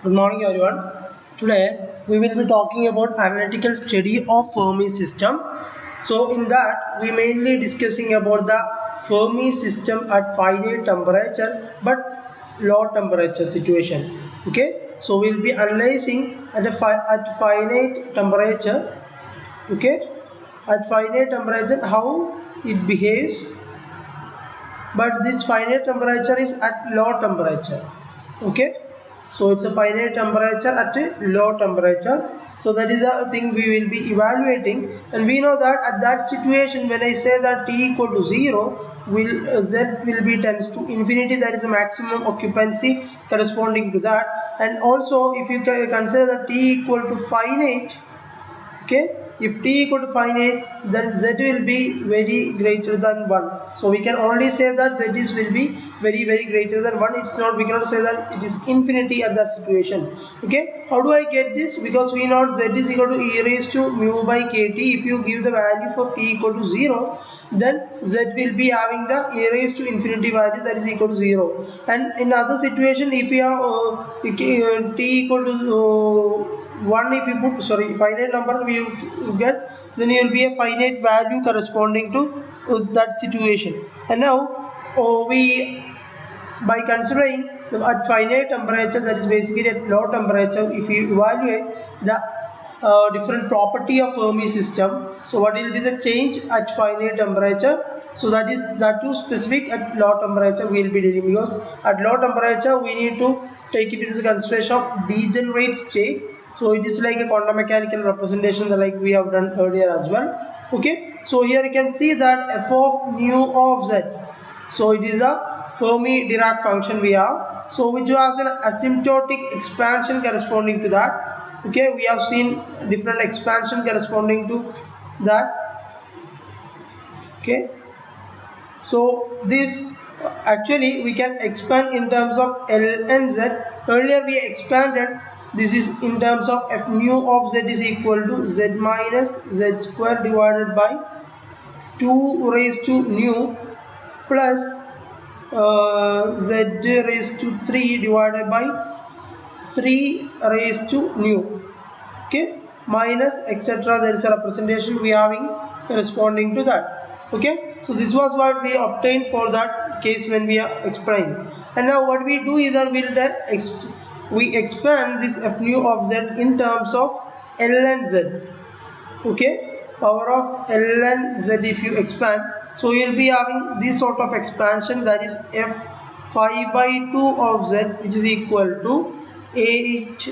Good morning everyone. Today we will be talking about analytical study of Fermi system. So in that we mainly discussing about the Fermi system at finite temperature but low temperature situation. Okay. So we will be analyzing at finite temperature. Okay. At finite temperature how it behaves, but this finite temperature is at low temperature. Okay, so it's a finite temperature at a low temperature. So that is the thing we will be evaluating, and we know that at that situation when I say that t equal to 0 will z will be tends to infinity, that is a maximum occupancy corresponding to that. And also if you consider that t equal to finite, okay, if t equal to finite, then z will be very greater than 1. So we can only say that z is will be very greater than 1. It's not, we cannot say that it is infinity at that situation. Okay, how do I get this? Because we know z is equal to e raised to mu by kt. If you give the value for t equal to 0, then z will be having the e raised to infinity value, that is equal to 0. And in other situation, if you have t equal to 1, if you put, sorry, finite number you get, then you will be a finite value corresponding to that situation. And now we, by considering at finite temperature, that is basically at low temperature, if you evaluate the different property of Fermi system, so what will be the change at finite temperature? So that is that too specific at low temperature we will be dealing, because at low temperature we need to take it into consideration of degenerate state. So it is like a quantum mechanical representation that like we have done earlier as well. Okay, so here you can see that f of nu of z, so it is a Fermi Dirac function we have, so which has an asymptotic expansion corresponding to that. Okay, we have seen different expansion corresponding to that. Okay, so this actually we can expand in terms of L and Z. Earlier we expanded, this is in terms of f mu of z is equal to z minus z square divided by 2 raised to nu plus z raised to 3 divided by 3 raised to nu. Okay, minus etc. There is a representation we having corresponding to that. Okay, so this was what we obtained for that case when we are explained. And now what we do is that we expand this f nu of z in terms of L and z. Okay, power of L and z if you expand, so you will be having this sort of expansion, that is f 5 by 2 of z, which is equal to 8,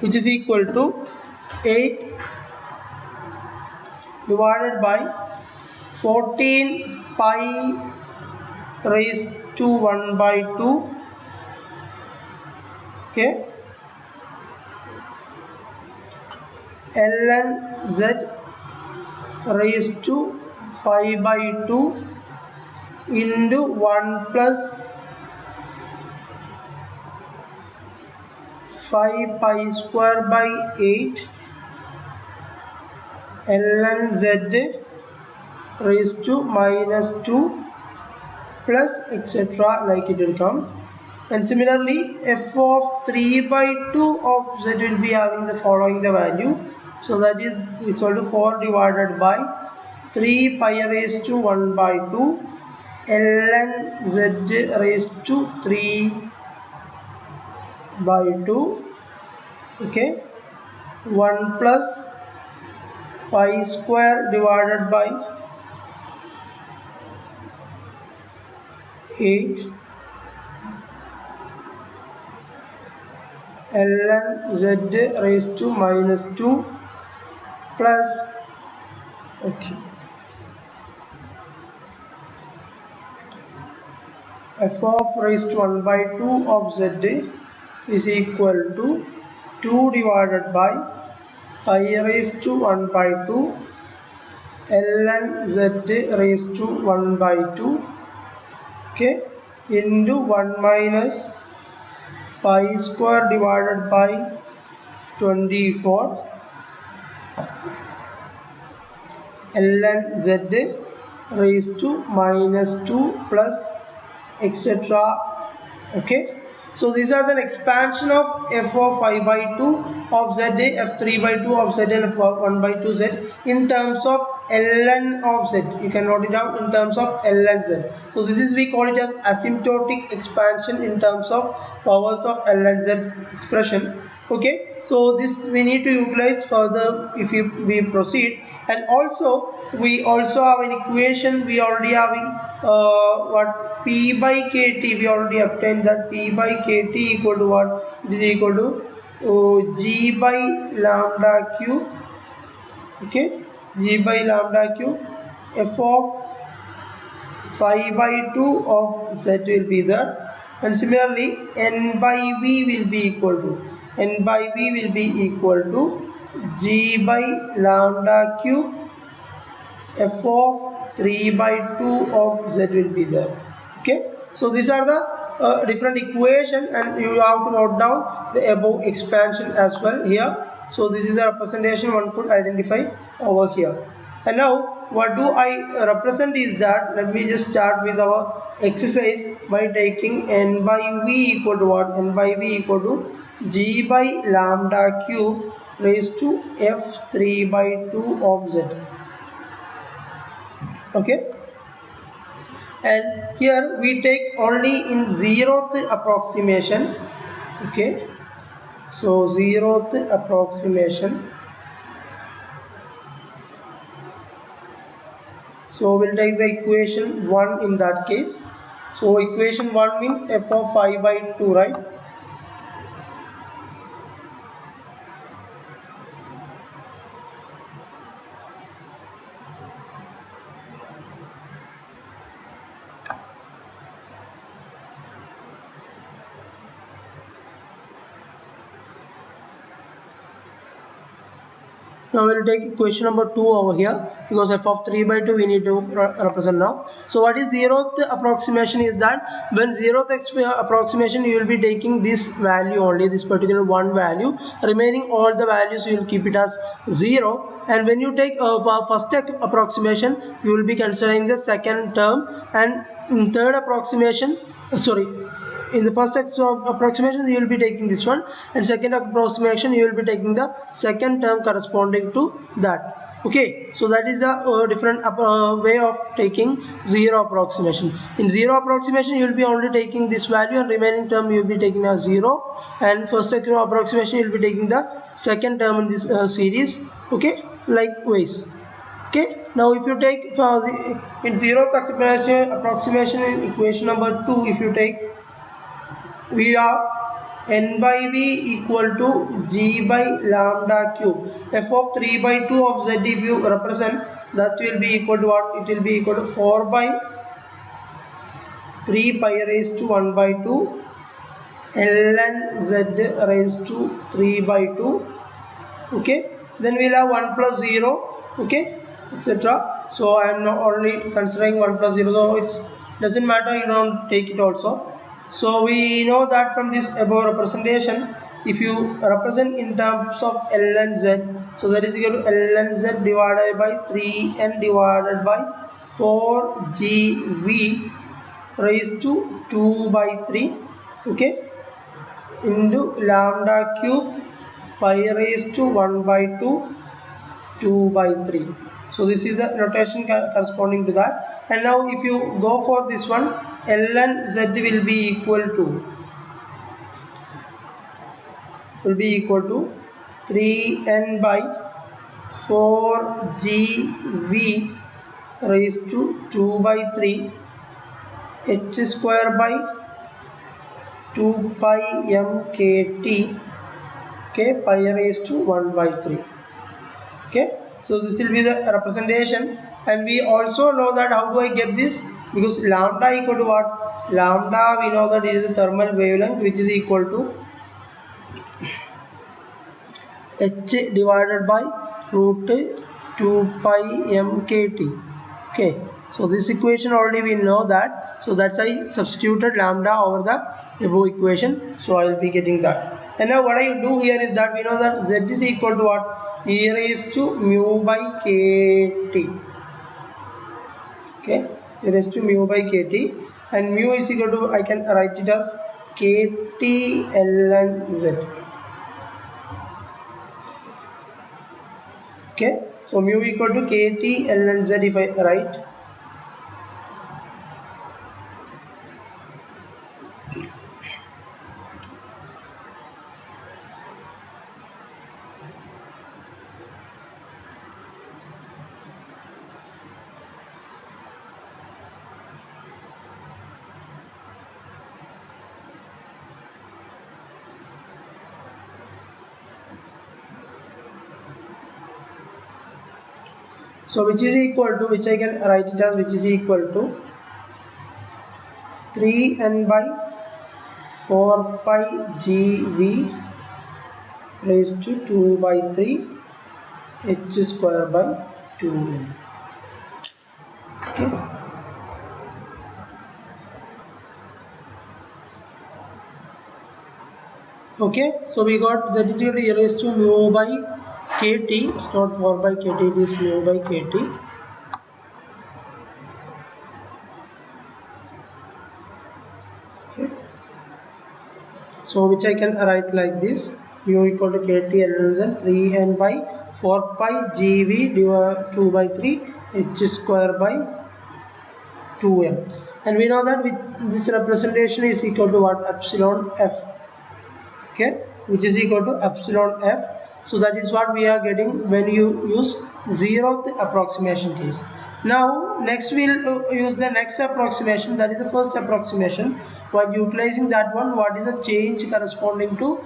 which is equal to 8 divided by 14 pi raised to 1 by 2. Okay, ln z raised to 5 by 2 into 1 plus 5 pi square by 8 ln z raised to minus 2 plus etc. like it will come. And similarly f of 3 by 2 of z will be having the following the value, so that is equal to 4 divided by 3 pi raised to 1 by 2 ln z raised to 3 by 2. Okay, 1 plus pi square divided by 8 ln z raised to minus 2 plus, okay, f of raised to 1 by 2 of z is equal to 2 divided by pi raised to 1 by 2 ln z raised to 1 by 2, okay, into 1 minus pi square divided by 24 ln z raised to minus 2 plus etc. Okay, so these are the expansion of f of 5 by 2 of z, f3 by 2 of z, and f1 by 2 z in terms of ln of z. You can note it down in terms of ln z. So this is, we call it as asymptotic expansion in terms of powers of ln z expression. Okay, so this we need to utilize further if we proceed. And also we also have an equation, we already having what, p by kt, we already obtained that p by kt equal to what, it is equal to g by lambda cube. Okay, g by lambda cube, f of 5 by 2 of z will be there, and similarly n by v will be equal to, n by v will be equal to g by lambda cube f of 3 by 2 of z will be there. Okay, so these are the different equation, and you have to note down the above expansion as well here. So this is the representation one could identify over here. And now what do I represent is that, let me just start with our exercise by taking n by v equal to what, n by v equal to g by lambda cube raised to f3 by 2 of z. Okay, and here we take only in zeroth approximation. Okay, so zeroth approximation, so we'll take the equation 1 in that case. So equation 1 means f of 5 by 2, right? Now we will take equation number 2 over here, because f of 3 by 2 we need to represent now. So what is zeroth approximation is that when zeroth approximation you will be taking this value only, this particular one value, remaining all the values you will keep it as 0. And when you take first approximation, you will be considering the second term, and in third approximation, in the first approximation you will be taking this one, and second approximation you will be taking the second term corresponding to that. Okay, so that is a different way of taking zero approximation. In zero approximation you will be only taking this value, and remaining term you will be taking as 0, and first approximation you will be taking the second term in this series. Okay, likewise. Okay, now if you take in zeroth approximation in equation number 2, if you take, we have n by v equal to g by lambda cube, f of 3 by 2 of z, if you represent, that will be equal to what, it will be equal to 4 by 3 pi raised to 1 by 2 ln z raised to 3 by 2. Okay, then we'll have 1 plus 0, okay, etc. So I am not only considering 1 plus 0, so it doesn't matter, you don't take it also. So we know that from this above representation, if you represent in terms of ln z, so that is equal to ln z divided by 3n divided by 4gv raised to 2 by 3, okay, into lambda cube pi raised to 1 by 2, 2 by 3. So this is the notation corresponding to that. And now if you go for this one, ln z will be equal to 3n by 4gv raised to 2 by 3 h square by 2 pi mkt, okay, pi raised to 1 by 3. Okay, so this will be the representation. And we also know that how do I get this, because lambda equal to what, lambda we know that it is the thermal wavelength, which is equal to h divided by root 2 pi mkt. Okay, so this equation already we know that, so that's I substituted lambda over the above equation, so I will be getting that. And now what I do here is that we know that z is equal to what, e raised to mu by kt. Okay, e raised to mu by kt, and mu is equal to, I can write it as kt ln z. Okay, so mu equal to kt ln z if I write. So which is equal to, which I can write it as, which is equal to 3n by 4 pi gv raised to 2 by 3 h square by 2n. Okay. Okay, so we got z is equal to e raised to mu by kt. It's not 4 by kt, it is mu by kt. Okay. So which I can write like this: mu equal to kt ln z 3n by 4 pi gv divided 2 by 3 h square by 2n. And we know that with this representation is equal to what? Epsilon f. Okay, which is equal to epsilon f. So that is what we are getting when you use zeroth approximation case. Now next we will use the next approximation, that is the first approximation. While utilizing that one, what is the change corresponding to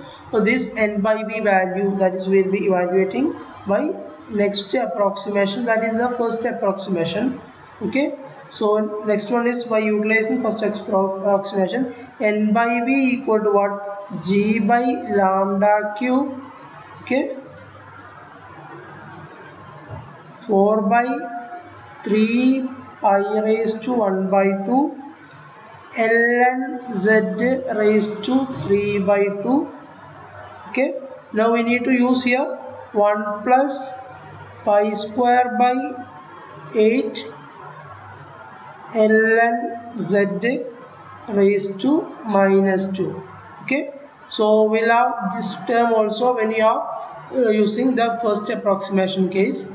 this n by v value, that is we will be evaluating by next approximation, that is the first approximation. Okay, so next one is by utilizing first approximation, n by v equal to what? G by lambda cube. Okay, 4 by 3 pi raised to 1 by 2 ln z raised to 3 by 2. Okay, now we need to use here 1 plus pi square by 8 ln z raised to minus 2. Okay, so we'll have this term also when you are using the first approximation case.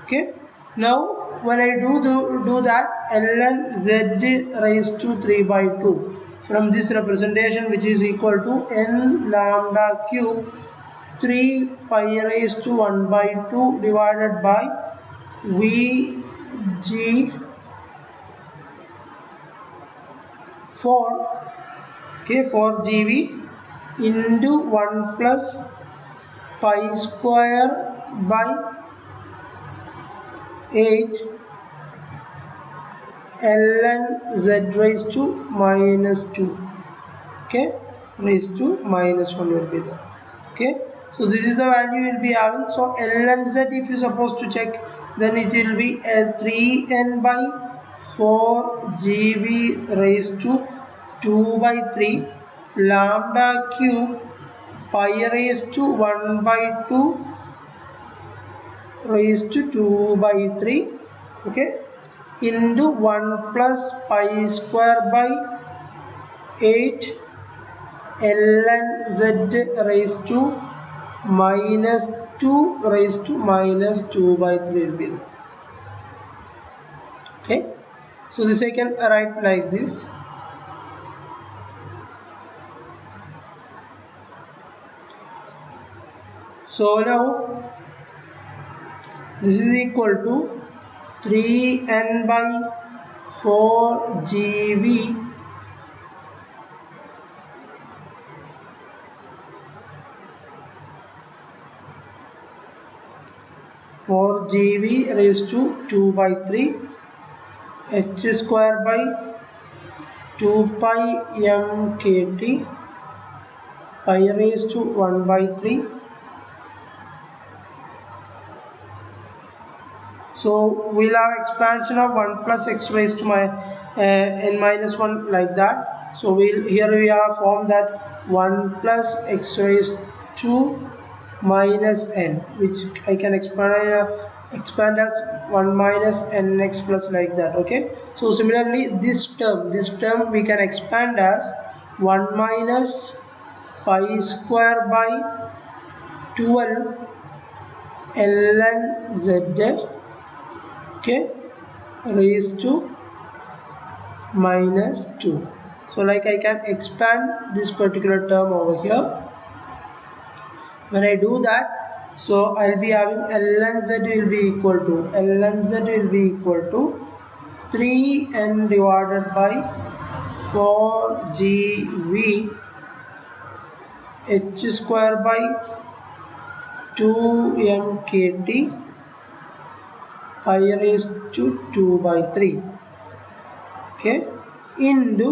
Okay, now when I do that, ln z raised to 3 by 2 from this representation, which is equal to n lambda cube 3 pi raised to 1 by 2 divided by vg for, okay, for gv into 1 plus pi square by 8 ln z raised to minus 2. Okay, raised to minus 1 will be there. Okay, so this is the value we will be having. So ln z, if you supposed to check, then it will be 3n by 4 gv raised to 2 by 3 lambda cube pi raised to 1 by 2 raised to 2 by 3. Okay, into 1 plus pi square by 8 ln z raised to minus 2 raised to minus 2 by 3 will be there. Okay, so this I can write like this. So now this is equal to 3n by 4 gv raised to 2 by 3 h square by 2 pi m kt pi raised to 1 by 3. So we'll have expansion of 1 plus x raised to my n minus 1 like that. So here we have formed that 1 plus x raised to minus n, which I can expand as 1 minus nx plus like that. Okay, so similarly this term we can expand as 1 minus pi square by 12 ln z, okay, raised to minus 2. So like I can expand this particular term over here. When I do that, so I'll be having ln z will be equal to 3n divided by 4gv h square by 2mkt pi raised to 2 by 3, okay, into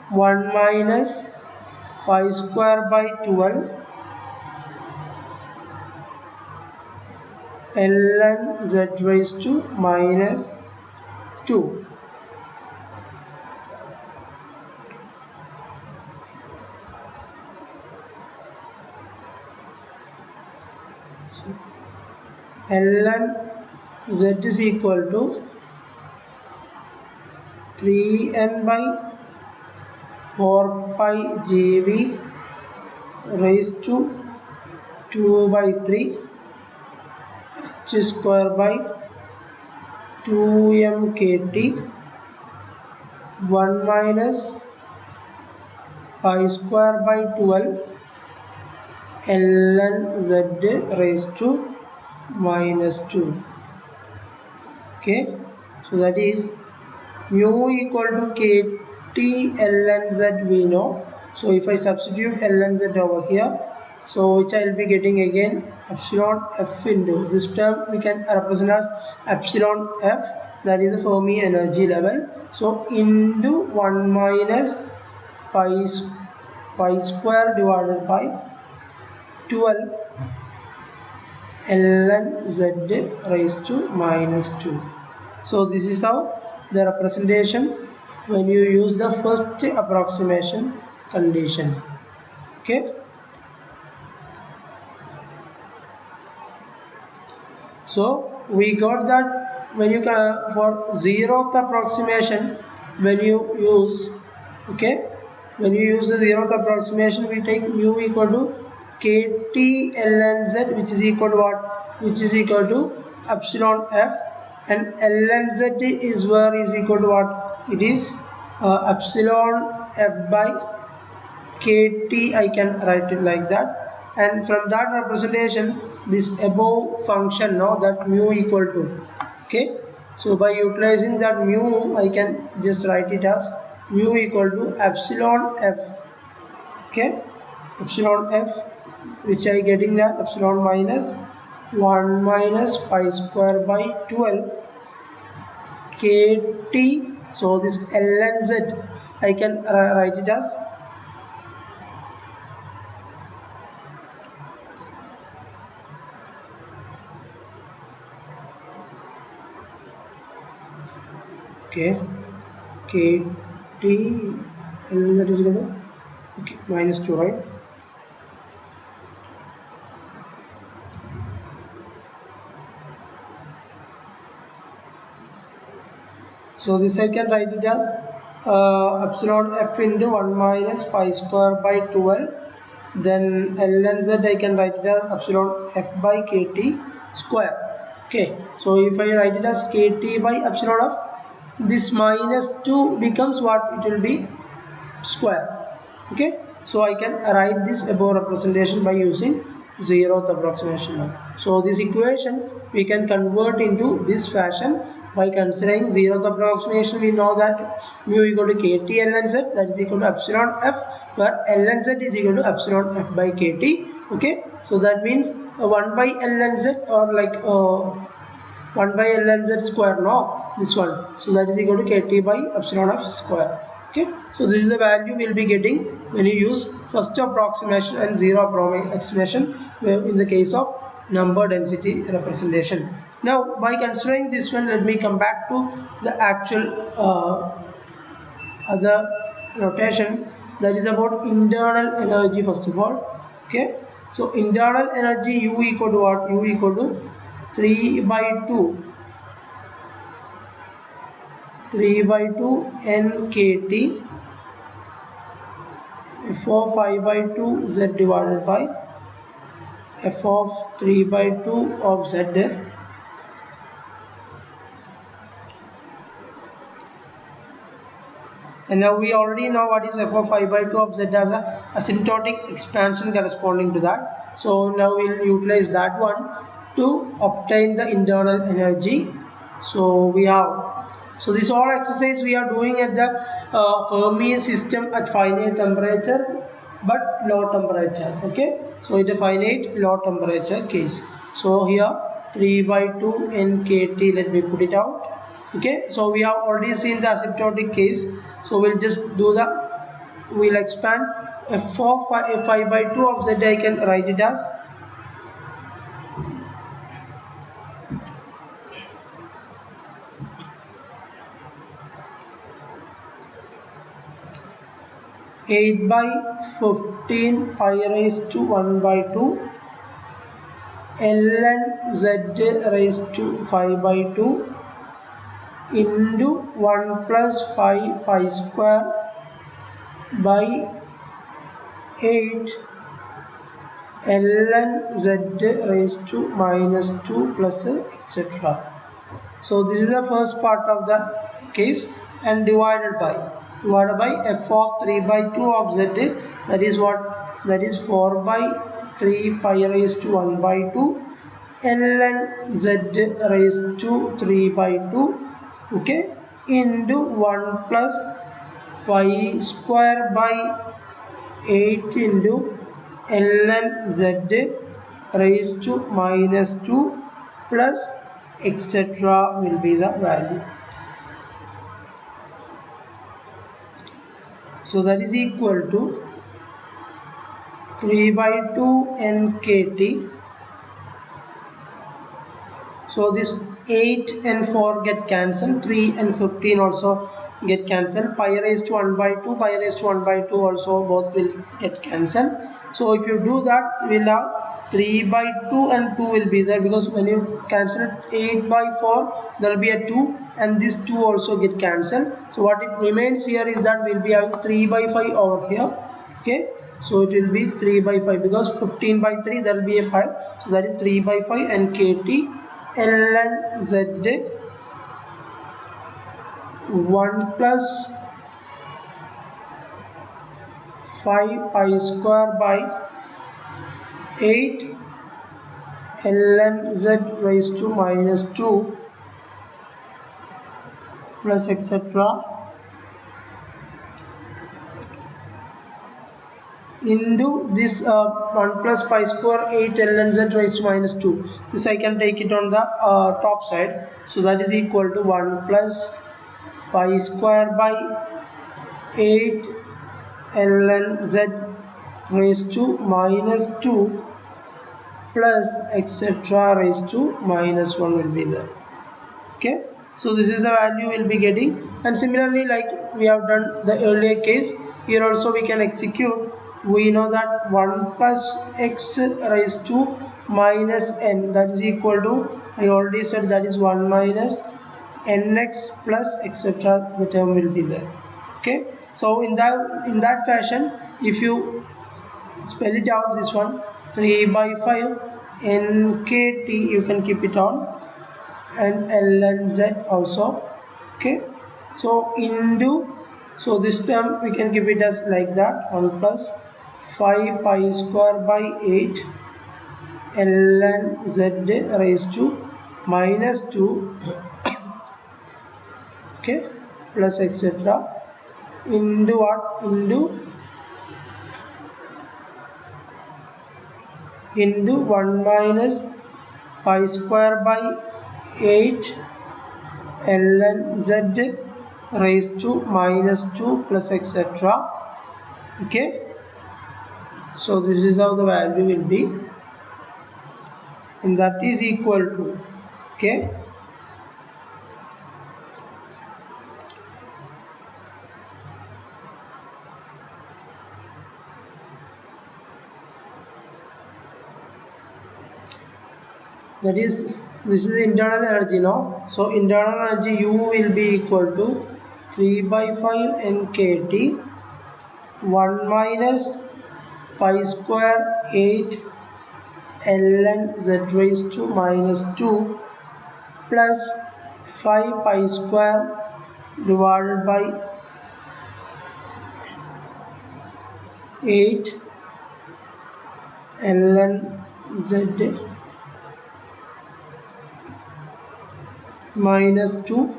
1 minus pi square by 12 ln z raised to minus 2. ln z is equal to 3n by 4 pi gv raised to 2 by 3 h square by 2mkt 1 minus pi square by 12 ln z raised to minus 2, okay. So that is mu equal to kt ln z we know. So if I substitute ln z over here, so which I will be getting again epsilon f into this term we can represent as epsilon f, that is the Fermi energy level. So into 1 minus pi square divided by 12 ln z raised to minus 2. So this is how the representation when you use the first approximation condition, okay. So we got that when you can for zeroth approximation, when you use, okay, when you use the zeroth approximation, we take mu equal to kt ln z, which is equal to what, which is equal to epsilon f, and ln z is where is equal to what, it is epsilon f by kt. I can write it like that, and from that representation this above function, now that mu equal to, okay, so by utilizing that mu I can just write it as mu equal to epsilon f, okay, epsilon f, which I getting that epsilon minus 1 minus pi square by 12 kt. So this ln z I can write it as okay, kt ln z is equal to, okay, minus 2, right? So this I can write it as epsilon f into 1 minus pi square by 12, then ln z I can write it as epsilon f by kt square, okay. So if I write it as kt by epsilon f, this minus 2 becomes what, it will be square, okay. So I can write this above representation by using zeroth approximation. So this equation we can convert into this fashion by considering zeroth approximation. We know that mu equal to kt ln z, that is equal to epsilon f, where ln z is equal to epsilon f by kt, okay. So that means 1 by ln z, or like 1 by ln z square, no, this one, so that is equal to kt by epsilon f square, okay. So this is the value we will be getting when you use first approximation and zero approximation in the case of number density representation. Now by considering this one, let me come back to the actual other notation, that is about internal energy first of all, okay. So internal energy U equal to what, U equal to 3 by 2 nkt f of 5 by 2 z divided by f of 3 by 2 of z, and now we already know what is f of 5 by 2 of z as a asymptotic expansion corresponding to that. So now we'll utilize that one to obtain the internal energy. So we have, so this all exercise we are doing at the Fermi system at finite temperature but low temperature. Okay, so it's a finite low temperature case. So here 3 by 2 nkt, let me put it out. Okay, so we have already seen the asymptotic case, so we'll just do the, we'll expand f of 5 by 2 of z. I can write it as 8 by 15 pi raised to 1 by 2 ln z raised to 5 by 2 into 1 plus 5 pi square by 8 ln z raised to minus 2 plus etc. So this is the first part of the case, and divided by f of 3 by 2 of z, that is what, that is 4 by 3 pi raised to 1 by 2 ln z raised to 3 by 2, okay, into 1 plus pi square by 8 into ln z raised to minus 2 plus etc. will be the value. So that is equal to 3 by 2 nkt. So this 8 and 4 get cancelled, 3 and 15 also get cancelled, pi raised to 1 by 2, pi raised to 1 by 2 also both will get cancelled. So if you do that, we'll have 3 by 2 and 2 will be there, because when you cancel 8 by 4 there will be a 2 and this 2 also get cancelled. So what it remains here is that we'll be having 3 by 5 over here. Okay, so it will be 3 by 5, because 15 by 3 there will be a 5, so that is 3 by 5 and kt ln z 1 plus 5 pi square by 8 ln z raised to minus 2 plus etc. into this 1 plus pi square 8 ln z raised to minus 2. This I can take it on the top side, so that is equal to 1 plus pi square by 8 ln z raised to minus 2 plus etc. raised to minus 1 will be there. Okay, so this is the value we'll be getting, and similarly like we have done the earlier case, here also we can execute. We know that 1 plus x raised to minus n, that is equal to, I already said, that is 1 minus nx plus etc. the term will be there. Okay, so in that fashion, if you spell it out, this one 3 by 5 nkt, you can keep it on, and ln z also. Okay, so into, so this term we can keep it as like that, 1 plus 5 pi square by 8 ln z raised to minus 2 okay plus etc. into what, into 1 minus pi square by 8 ln z raised to minus 2 plus etc. Okay, so this is how the value will be, and that is equal to, okay, that is, this is internal energy now. So internal energy U will be equal to 3 by 5 nkt 1 minus pi square 8 ln z raised to minus 2 plus 5 pi square divided by 8 ln z minus 2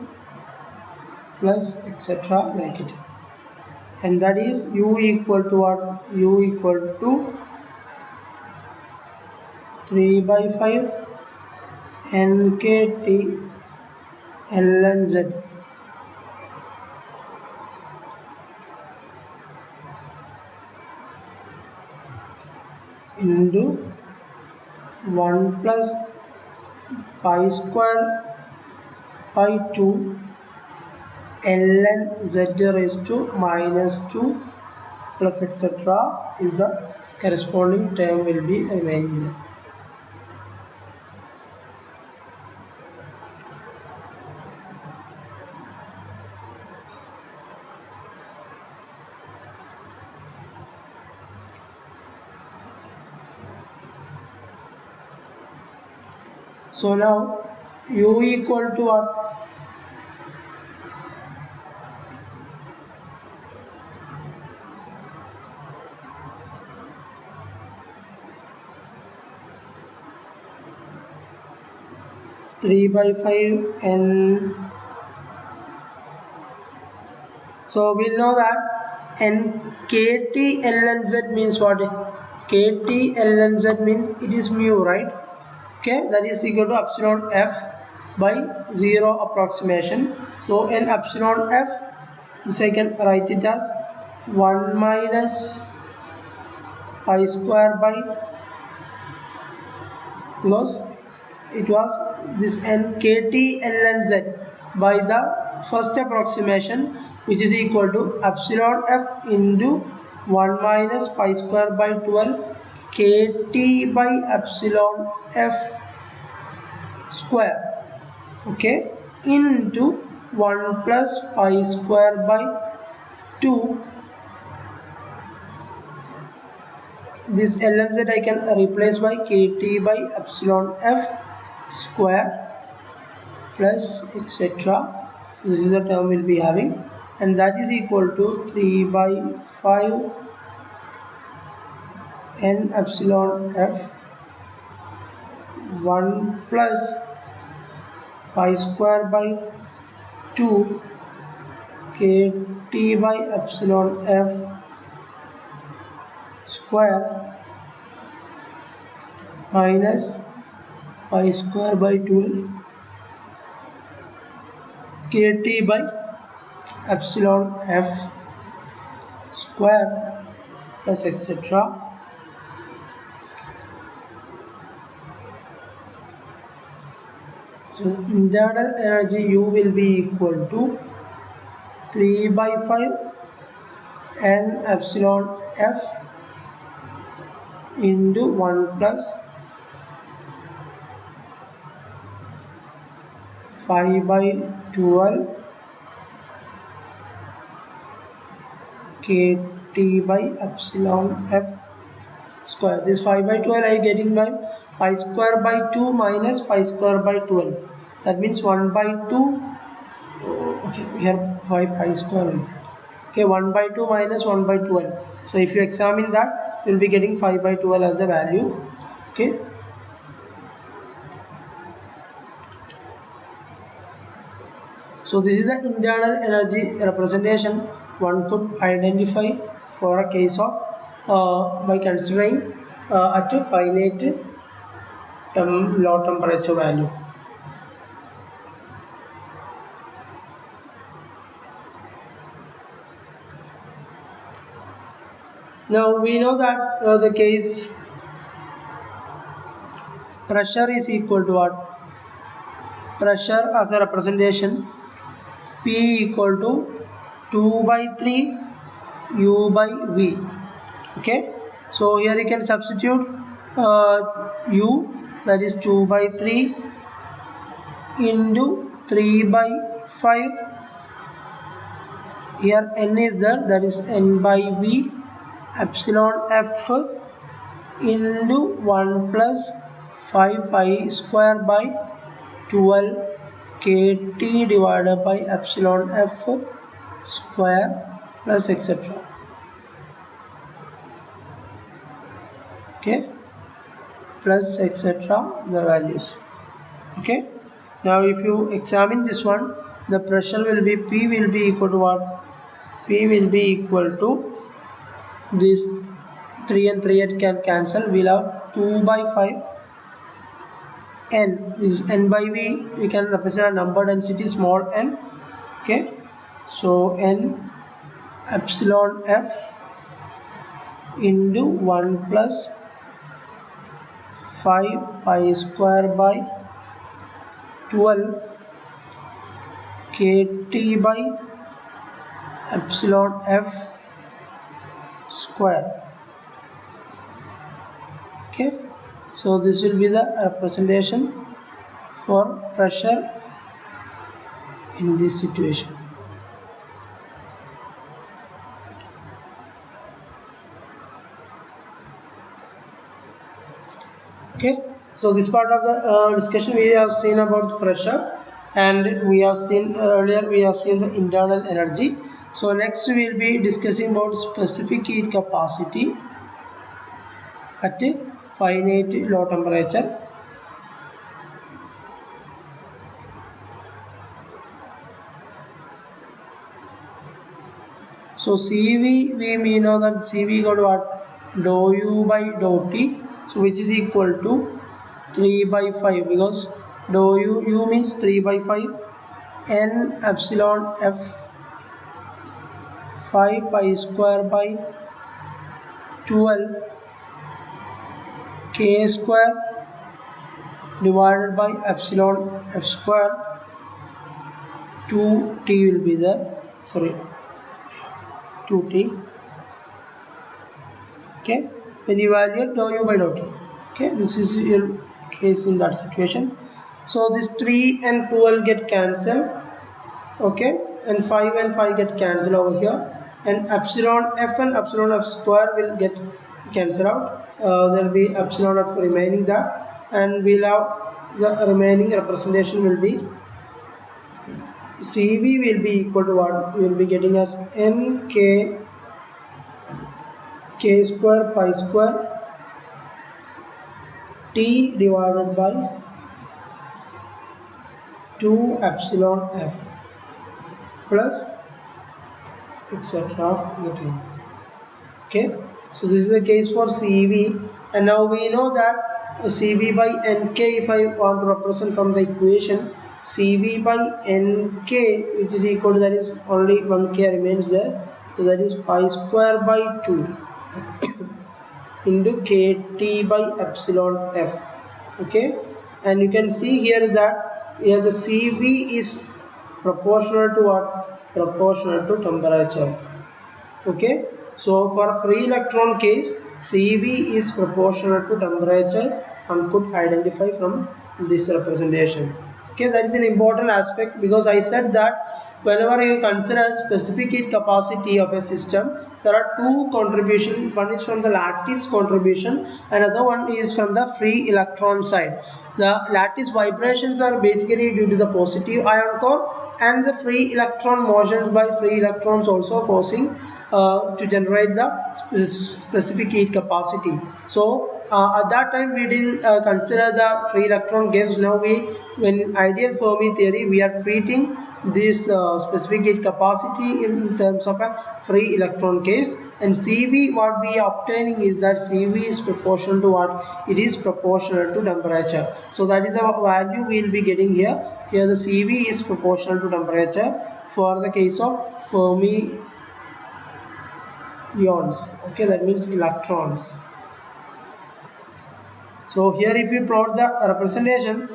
plus etc. like it, and that is u equal to what? U equal to 3 by 5 nkt ln z into 1 plus pi square by 2 ln z raised to minus 2 plus etc. is the corresponding term will be remaining. So now u equal to what? Three by 5 and so we'll know that n kt ln z means what? Kt ln z means it is mu, right? Okay, that is equal to epsilon f by 0 approximation. So n epsilon f, this I can write it as 1 minus pi square by, because it was this n kt ln z by the first approximation, which is equal to epsilon f into 1 minus pi square by 12 kt by epsilon f square, okay, into 1 plus pi square by 2. This ln z I can replace by kt by epsilon f square plus etc. This is the term we'll be having, and that is equal to 3 by 5 n epsilon f 1 plus pi square by 2 kt by epsilon f square minus pi square by 12 kt by epsilon f square plus etc. So internal energy U will be equal to 3 by 5 n epsilon f into 1 plus 5 by 12 kt by epsilon f square. This 5 by 12 I getting by pi square by 2 minus pi square by 12. That means 1 by 2. Okay, here 5 pi square. Okay, 1 by 2 minus 1 by 12. So if you examine that, you will be getting 5 by 12 as the value. Okay. So this is the internal energy representation one could identify for a case of by considering at a finite low temperature value. Now we know that the case pressure is equal to what? Pressure as a representation, P equal to 2 by 3 U by V. Okay, so here you can substitute U, that is 2 by 3 into 3 by 5 here n is there, that is n by v epsilon f into 1 plus 5 pi square by 12 kt divided by epsilon f square plus etc. Okay, plus etc. the values. Okay, now if you examine this one, the pressure will be P will be equal to what? P will be equal to this 3 and 3 it can cancel. We'll have 2 by 5 n is n by v, we can represent a number density small n. Okay, so n epsilon f into 1 plus 5 pi square by 12 kt by epsilon f square. Okay, so this will be the representation for pressure in this situation. Okay, so this part of the discussion we have seen about pressure, and we have seen earlier we have seen the internal energy. So next we will be discussing about specific heat capacity at a finite low temperature. So CV, we know that CV got what? Dou U by dou T, so which is equal to 3 by 5, because dou U means 3 by 5, n epsilon f 5 pi square by 12 k square divided by epsilon f square, 2t will be there, sorry 2t. Okay, when you evaluate dou U by dou T. Okay, this is your case in that situation. So this 3 and 12 get cancelled. Okay, and 5 and 5 get cancelled over here, and epsilon f and epsilon f square will get cancelled out. There will be epsilon f remaining there, and we'll have the remaining representation will be CV will be equal to what? We will be getting as n k square pi square t divided by 2 epsilon f plus etc. Okay, so this is the case for CV, and now we know that CV by nk, if I want to represent from the equation, CV by nk, which is equal to, that is only 1k remains there, so that is pi square by 2 into kt by epsilon f. Okay, and you can see here that here the CV is proportional to what? Proportional to temperature. Okay, so for free electron case, CV is proportional to temperature, one could identify from this representation. Okay, that is an important aspect, because I said that whenever you consider specific heat capacity of a system, there are two contributions. One is from the lattice contribution, another one is from the free electron side. The lattice vibrations are basically due to the positive ion core, and the free electron motions by free electrons also causing to generate the specific heat capacity. So at that time we didn't consider the free electron case. Now when ideal Fermi theory, we are treating this specific heat capacity in terms of a free electron case, and CV, what we are obtaining is that CV is proportional to what? It is proportional to temperature. So that is the value we will be getting here. Here the CV is proportional to temperature for the case of Fermi ions. Okay, that means electrons. So here if we plot the representation,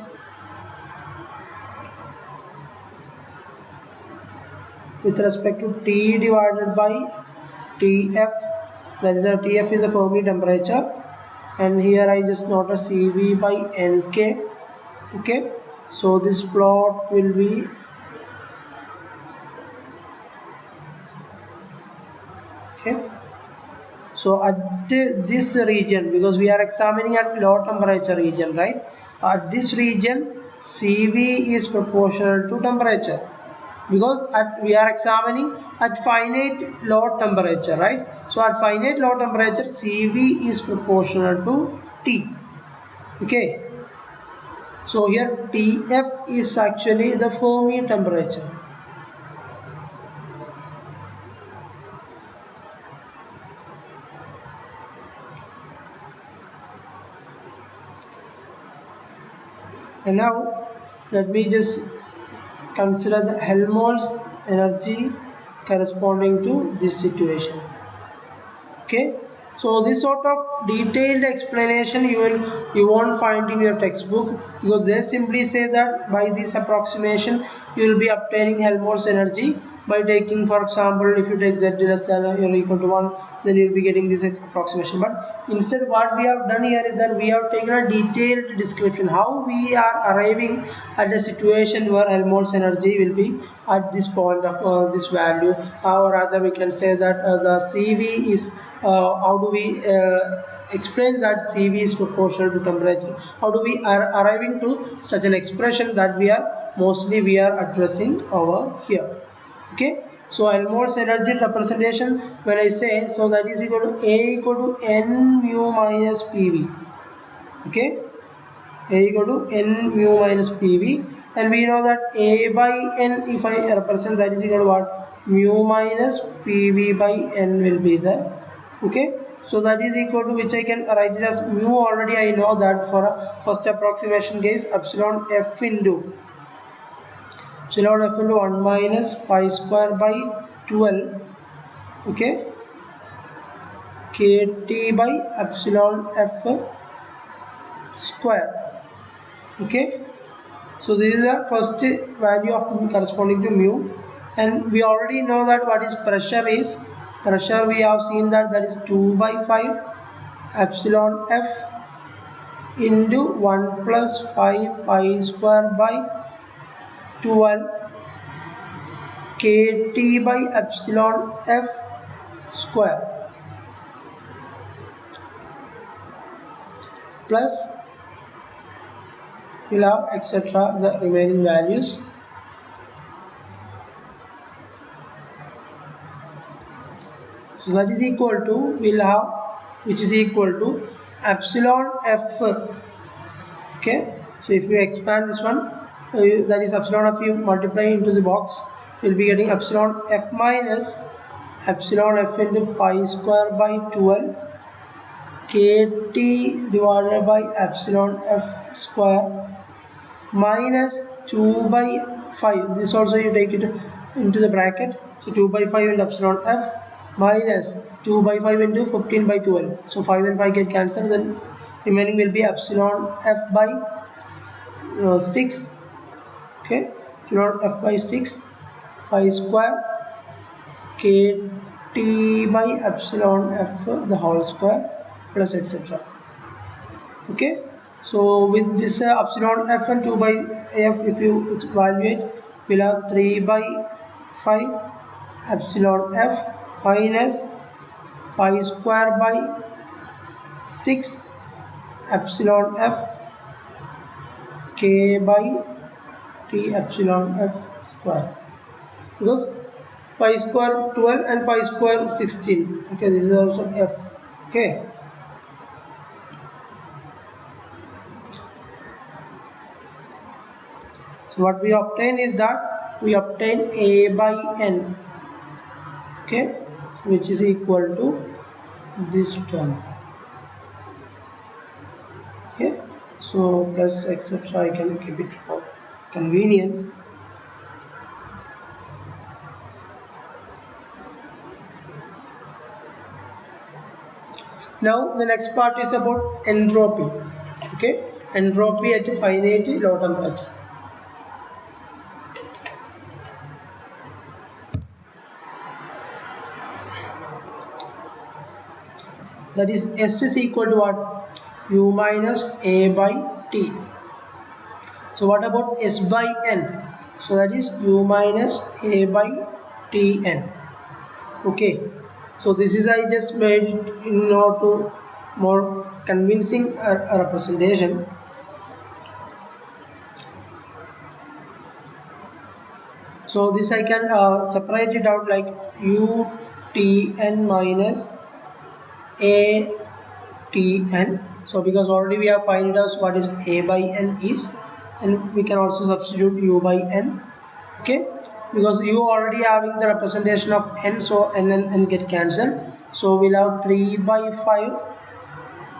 with respect to T divided by TF, that is a TF is a Fermi temperature, and here I just note a CV by NK. Okay, so this plot will be Okay, so at this region, because we are examining at low temperature region, right? At this region, CV is proportional to temperature, because we are examining at finite low temperature, right? So at finite low temperature, CV is proportional to T. Okay, so here TF is actually the Fermi temperature. And now let me just consider the Helmholtz energy corresponding to this situation. Okay, so this sort of detailed explanation you won't find in your textbook, because they simply say that by this approximation you will be obtaining Helmholtz energy by taking, for example, if you take z less than or equal to 1, then you will be getting this approximation. But instead what we have done here is that we have taken a detailed description how we are arriving at a situation where Helmholtz energy will be at this point of this value, or rather we can say that the CV is how do we explain that CV is proportional to temperature? How do we are arriving to such an expression that we are addressing over here? Okay, so Helmholtz energy representation, when I say, so that is equal to A equal to N mu minus PV. Okay, A equal to N mu minus PV, and we know that A by N, if I represent, that is equal to what? Mu minus PV by N will be there. Okay, so that is equal to, which I can write it as mu. Already I know that for a first approximation case, epsilon F into 1 minus pi square by 12, okay, kT by epsilon F square. Okay, so this is the first value of corresponding to mu, and we already know that what is pressure is. Pressure we have seen that is 2 by 5 epsilon F into 1 plus 5 pi square by 12 kT by epsilon F square, plus we'll have etc. the remaining values. So that is equal to, we'll have, which is equal to epsilon F. Okay, so if you expand this one, that is epsilon F, you multiply into the box, you'll be getting epsilon F minus epsilon F into pi square by 12 kT divided by epsilon F square minus 2 by 5. This also you take it into the bracket. So 2 by 5 into epsilon F minus 2 by 5 into 15 by 12. So 5 and 5 get cancelled, then remaining will be epsilon F by 6. Okay, epsilon F by 6 pi square kT by epsilon F the whole square plus etc. Okay, so with this epsilon F and 2 by F, if you evaluate, we'll have 3 by 5 epsilon F minus pi square by 6 epsilon F k by T epsilon F square, because pi square 12 and pi square 16. Okay, this is also F. Okay, so what we obtain is that we obtain A by N, okay, which is equal to this term. Okay, so plus etc. I can keep it for convenience. Now the next part is about entropy. Okay, entropy at a finite low temperature. That is S is equal to what? U minus A by T. So what about S by N? So that is U minus A by Tn. Okay, So this is I just made it in order to more convincing a representation. So this I can separate it out like UTN minus ATN. So because already we have find out what is A by N is, and we can also substitute U by N. Okay, because U already having the representation of N, so N and N get cancelled. So we'll have 3 by 5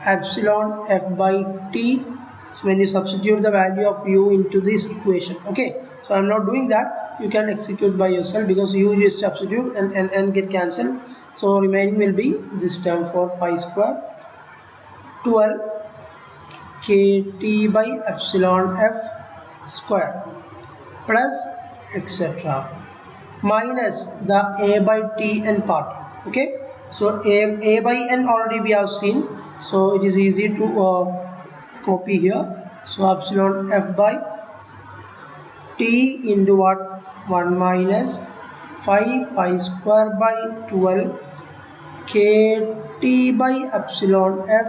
epsilon F by T. So when you substitute the value of U into this equation, okay, so I'm not doing that, you can execute by yourself because U just substitute and N get cancelled. So remaining will be this term for pi square 12 kt by epsilon F square plus etc. minus the A by T n part. Okay, so A by N already we have seen, so it is easy to copy here. So epsilon F by T into what? 1 minus 5 pi square by 12 kt by epsilon F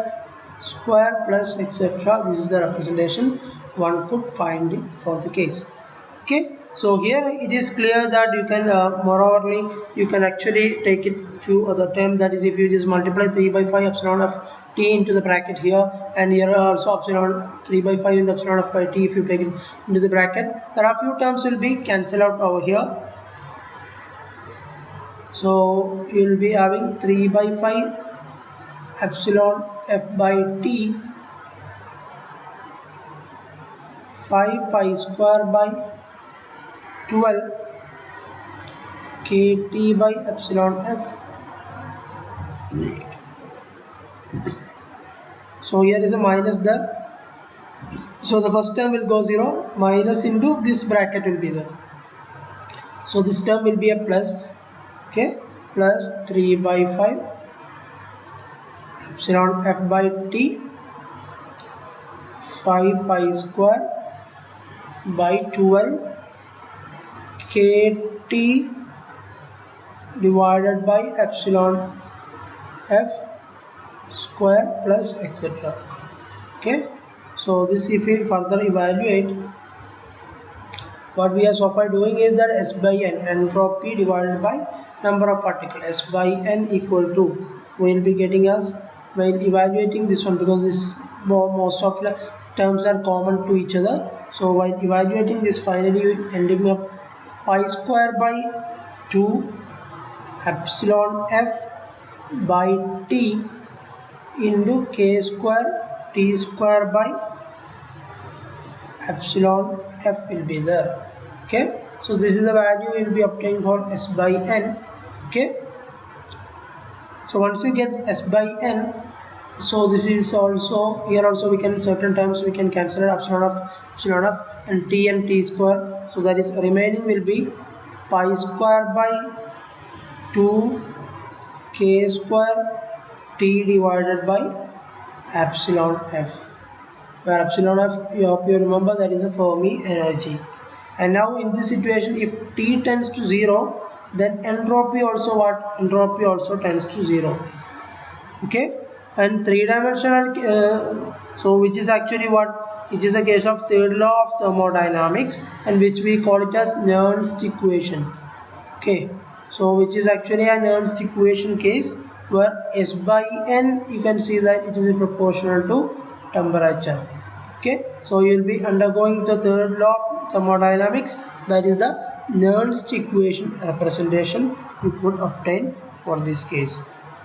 square plus etc. This is the representation one could find it for the case. Okay, so here it is clear that you can moreoverly you can actually take it few other terms, that is if you just multiply 3 by 5 epsilon of T into the bracket here, and here also epsilon 3 by 5 into epsilon of pi T, if you take it into the bracket, there are few terms will be cancelled out over here. So you will be having 3 by 5 epsilon F by T 5 pi square by 12 kt by epsilon F. So here is a minus there, so the first term will go 0, minus into this bracket will be there, so this term will be a plus. Okay, plus 3 by 5 epsilon F by T 5 pi square by 12 kt divided by epsilon F square plus etc. Okay, so this if we further evaluate, what we are so far doing is that S by N, entropy divided by number of particles, S by N equal to, we will be getting us while evaluating this one, because this most of the terms are common to each other. So while evaluating this, finally you ending up pi square by 2 epsilon F by T into K square T square by epsilon F will be there. Okay, so this is the value you will be obtained for S by N. Okay, so once you get S by N, so this is also here also we can certain times we can cancel it, epsilon of and T square, so that is remaining will be pi square by 2 K square T divided by epsilon F, where epsilon F, you hope you remember, that is a Fermi energy. And now in this situation, if T tends to 0, then entropy also what? Entropy also tends to 0. Okay, and three-dimensional, so which is actually what? It is a case of third law of thermodynamics, and which we call it as Nernst equation. Okay, so which is actually a Nernst equation case, where S by N, you can see that it is proportional to temperature. Okay, so you will be undergoing the third law of thermodynamics, that is the Nernst equation representation you could obtain for this case.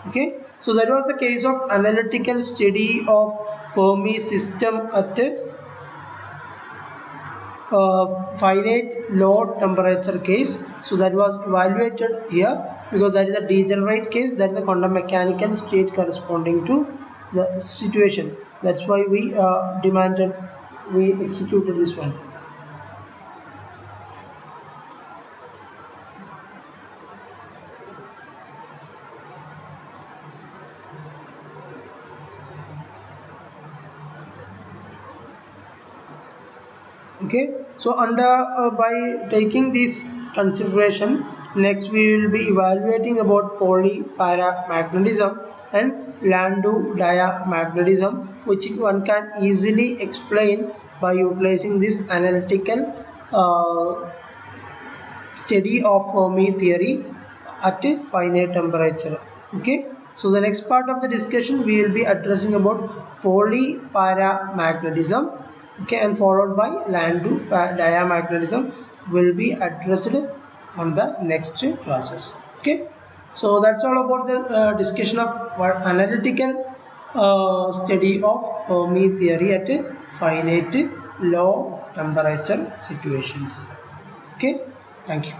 Okay, so that was the case of analytical study of Fermi system at finite low temperature case. So that was evaluated here, because that is a degenerate case, that is a quantum mechanical state corresponding to the situation. That's why we we executed this one. Okay, so under by taking this consideration, Next we will be evaluating about polyparamagnetism and Landau diamagnetism, which one can easily explain by utilizing this analytical study of Fermi theory at a finite temperature. Okay, so the next part of the discussion we will be addressing about polyparamagnetism, okay, and followed by Landau diamagnetism will be addressed on the next classes. Okay, so that's all about the discussion of analytical study of Fermi theory at a finite low temperature situations. Okay, thank you.